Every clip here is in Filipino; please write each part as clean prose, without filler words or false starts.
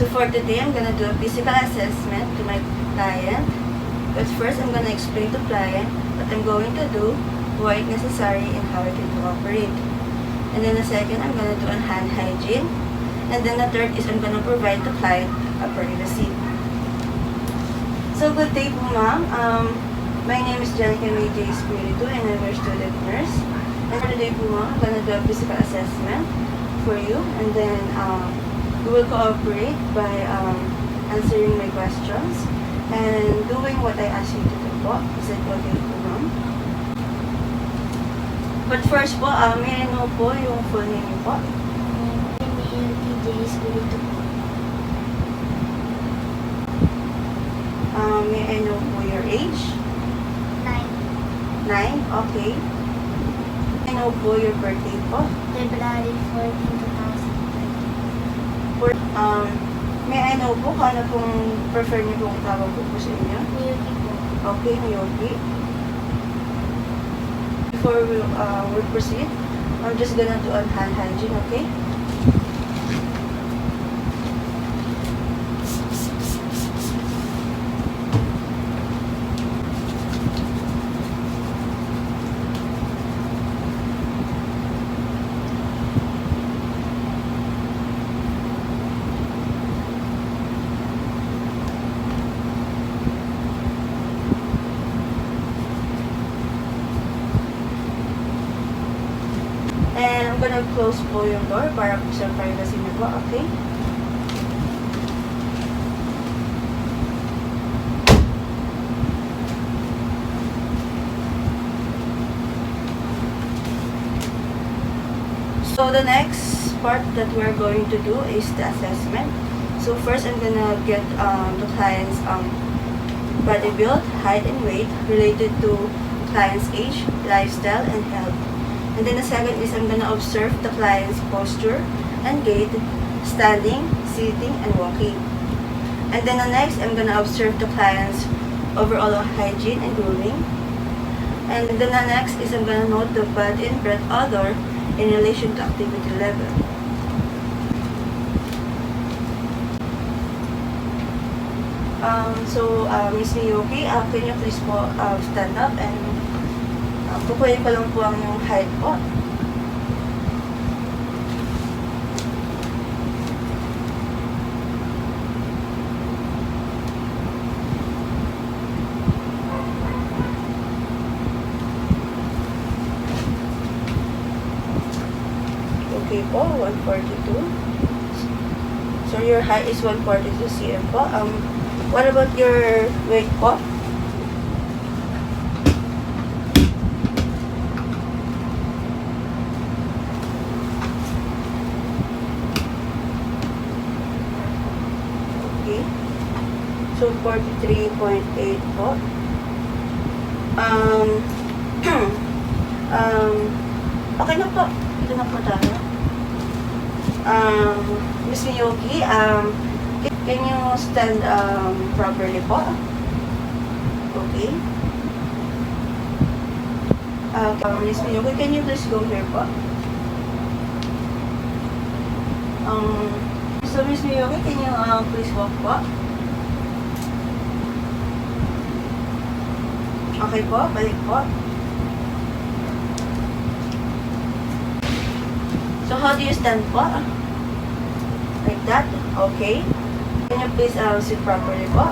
So for today, I'm gonna do a physical assessment to my client. But first, I'm gonna explain to client what I'm going to do, why it's necessary, and how I can cooperate. And then the second, I'm gonna do a hand hygiene. And then the third is I'm gonna provide the client a receipt. So good day po, ma'am. My name is Janeca Mei, Espiritu, and I'm your student nurse. And for today po, ma'am, I'm gonna do a physical assessment for you, and then you will cooperate by answering my questions and doing what I ask you to do po. Is it okay po, ma'am? But first po, may I know po yung full name niyo po? Espiritu po. May I know po your age? 9. 9? Okay. May I know po your birthday po? February 14, 2013. May I know po kung ano pong prefer niyo pong tawag po sa inyo? Miyuki po. Okay, Miyoki. Before we proceed, I'm just gonna do a hand hygiene, okay? And I'm gonna close po yung door para po sa privacy niyo po, okay? So the next part that we're going to do is the assessment. So first I'm gonna get the client's body build, height and weight related to client's age, lifestyle, and health. And then the second is I'm gonna observe the client's posture and gait, standing, sitting, and walking. And then the next, I'm gonna observe the client's overall hygiene and grooming. And then the next is I'm gonna note the body and breath odor in relation to activity level. Ms. Miyoki, can you please po stand up and kukunin ko lang po ang yung height po. Okay po, 142. So your height is 142 cm po. What about your weight po? So, 43.8 po. Okay na po. Ito na po tayo. Miss Miyoki, can you stand properly po? Okay. Miss Miyoki, can you please go here po? So, Miss Miyoki, can you please walk po? Okay po, balik po. So how do you stand po? Like that? Okay. Can you please sit properly po?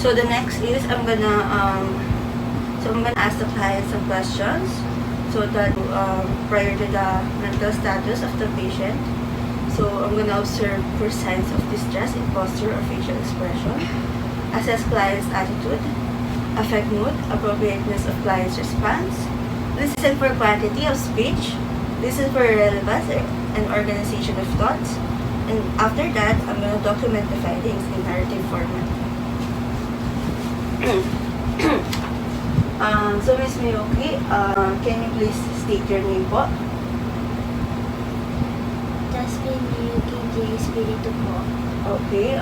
So the next is I'm gonna ask the client some questions so that prior to the mental status of the patient. So I'm gonna observe for signs of distress in posture or facial expression, assess client's attitude, affect mood, appropriateness of client's response, listen for quantity of speech, listen for relevance and organization of thoughts, and after that, I'm gonna document the findings in narrative format. So Ms. Miyoki, can you please state your name po? Espiritu po. Okay.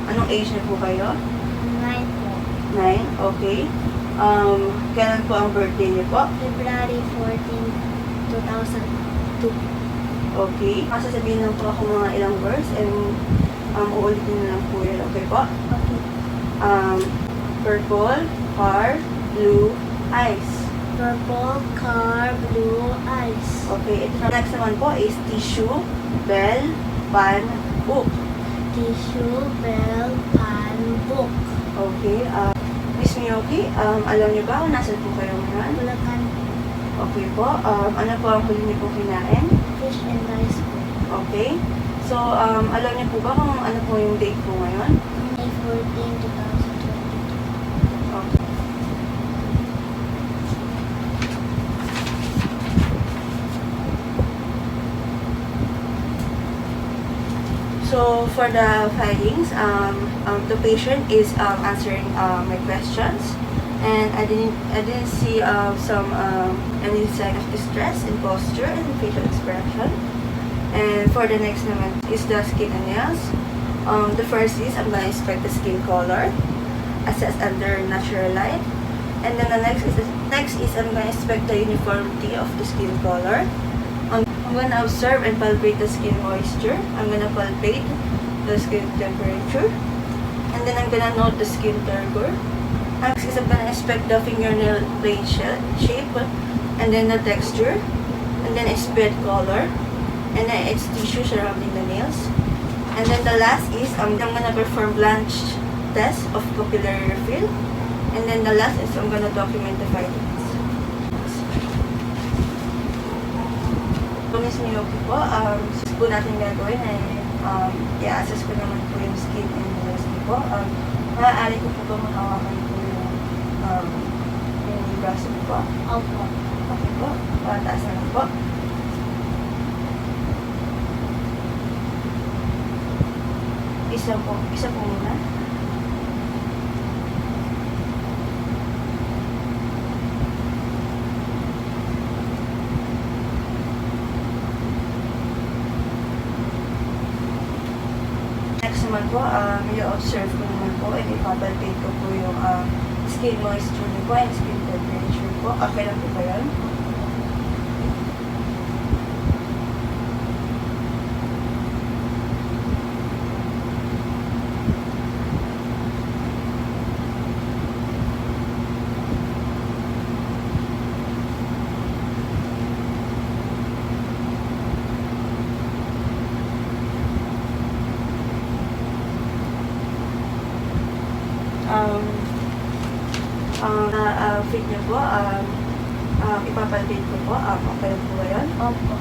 Anong age na po kayo? 9 po. 9? Okay. Kailan po ang birthday niyo po? February 14, 2002. Okay. Masasabihin lang po ako mga ilang words and uulitin na lang po yun. Okay po? Okay. Purple, car, blue, eyes. Purple car, blue eyes. Okay. Ito next naman po is tissue, bell, pan, book. Tissue, bell, pan, book. Okay. Miss Miyoki, alam niyo ba kung nasan po kayo ngayon? Bulacan, Okay po. Ano po ang huli niyo po kinain? fish and rice po. Okay. So, alam niyo po ba kung ano po yung date po ngayon? May 14, 2022. Okay. So, for the findings, the patient is answering my questions, and I didn't see any sign of distress in posture and facial expression. And for the next naman is the skin and nails. The first is I'm gonna inspect the skin color, assess under natural light, and then the next is I'm gonna inspect the uniformity of the skin color. I'm gonna observe and palpate the skin moisture. I'm gonna palpate the skin temperature, and then I'm gonna note the skin turgor. Next is I'm gonna inspect the fingernail plane shape, and then the texture, and then its bed color, and then its tissue surrounding the nails. And then the last is I'm gonna perform blanch test of pupillary refill, and then the last is I'm gonna document the findings. So, Miss Miyoki po, po natin gagawin ay i-assess ko naman po yung skin and nails niyo po. Maaari ko po ba mahawakan po yung braso niyo po? Opo. Okay po, taas na lang po. Isa po muna. Next naman po, i-observe ko naman po and ipapalpate ko po yung skin moisture niyo po and skin temperature po. Okay lang po ba yun? Fit niyo po, ipapalpate ko po, okay lang po ba yun? Opo.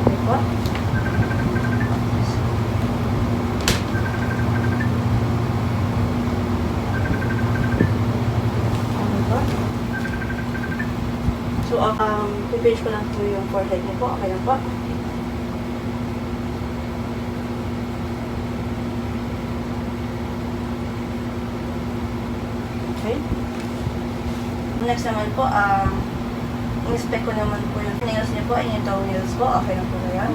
Okay po. Okay po. So, pipinch ko lang po yung forehead niyo po. Okay lang po. Okay. Next naman po, inspect ko naman po yung nails niyo po and yung toenails po. Okay lang po ba yan?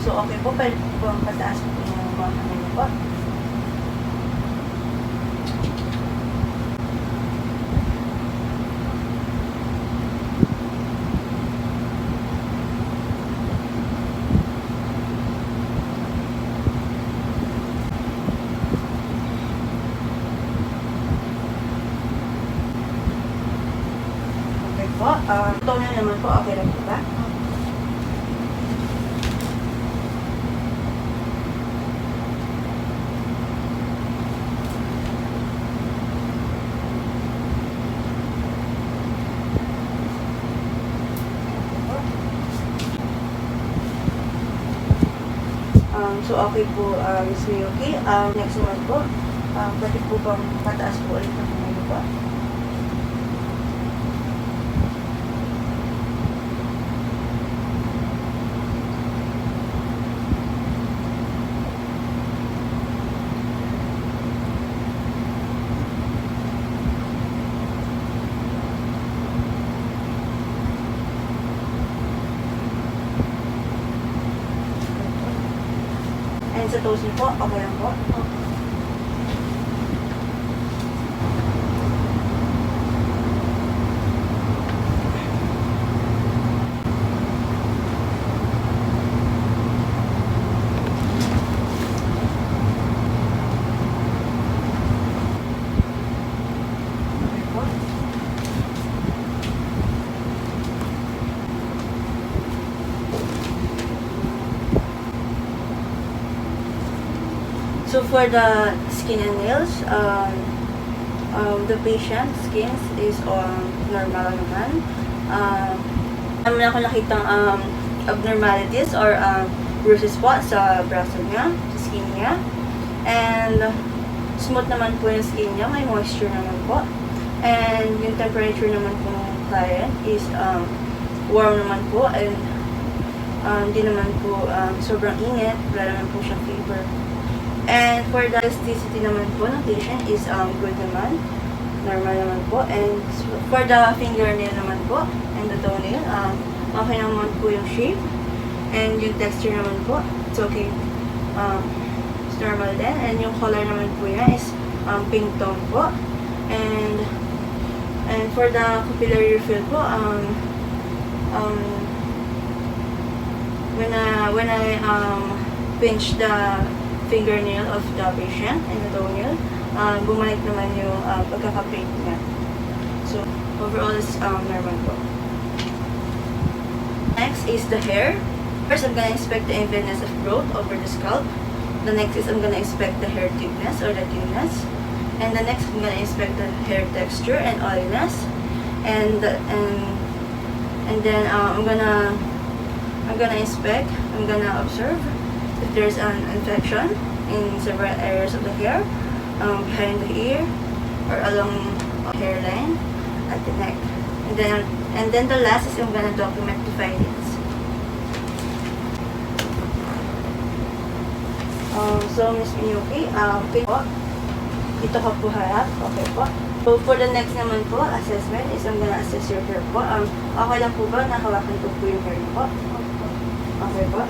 So, okay po. Pwede po ang pataas po yung mga kamay niyo po. Okay po. Toner naman po. Okay lang po ba? So, okay po, Miss Miyuki. Next naman po, pwede po bang pataas po ulit ng kamay po? And sa toes niyo po, okay lang po? Okay po. So for the skin and nails, the patient's skin is normal naman. Naman ako nakitang abnormalities or bruises po sa braso niya, sa skin niya. And smooth naman po yung skin niya, may moisture naman po. And yung temperature naman po ng client is warm naman po and hindi naman po sobrang init, wala naman po siyang fever. And for the elasticity naman po ng patient is good naman, normal naman po. And for the fingernail naman po and the toenail, okay naman po yung shape. And yung texture naman po, it's okay. It's normal din. And yung color naman po yan is pink tone po. And for the capillary refill po, when I pinch the fingernail of the patient and the toenail, bumalik naman yung pagkaka-paint niya. So, overall is normal po. Next is the hair. First, I'm gonna inspect the evenness of growth over the scalp. The next is I'm gonna inspect the hair thickness or the thinness. And the next, I'm gonna inspect the hair texture and oiliness. And then I'm gonna observe if there's an infection in several areas of the hair, behind the ear, or along the hairline at the neck. And then the last is I'm gonna document the findings. So, Ms. Miyuki, okay po. Dito ka po harap. Okay po. So, for the next naman po, assessment is I'm gonna assess your hair po. Okay lang po ba na hawakan ko po yung hair niyo po? Okay po.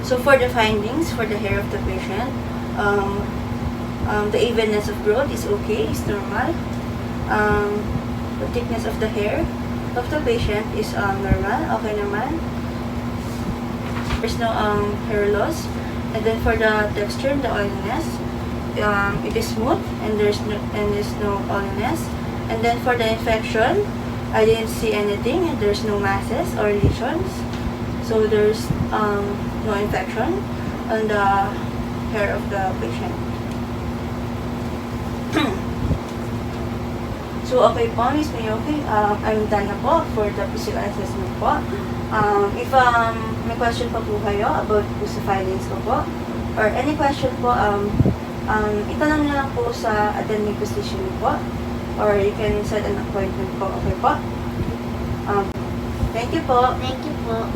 So for the findings for the hair of the patient, the evenness of growth is okay, is normal. The thickness of the hair of the patient is normal, okay naman. There's no hair loss. And then for the texture and the oiliness, it is smooth and there's no oiliness. And then for the infection, I didn't see anything and there's no masses or lesions. So there's no infection on the hair of the patient. So okay po, Miss May, okay. I'm done na po for the physical assessment po. If may question pa po kayo about po sa findings ko po, or any question po, itanong niyo lang po sa attending physician po, or you can set an appointment po, okay po. Thank you po. Thank you po.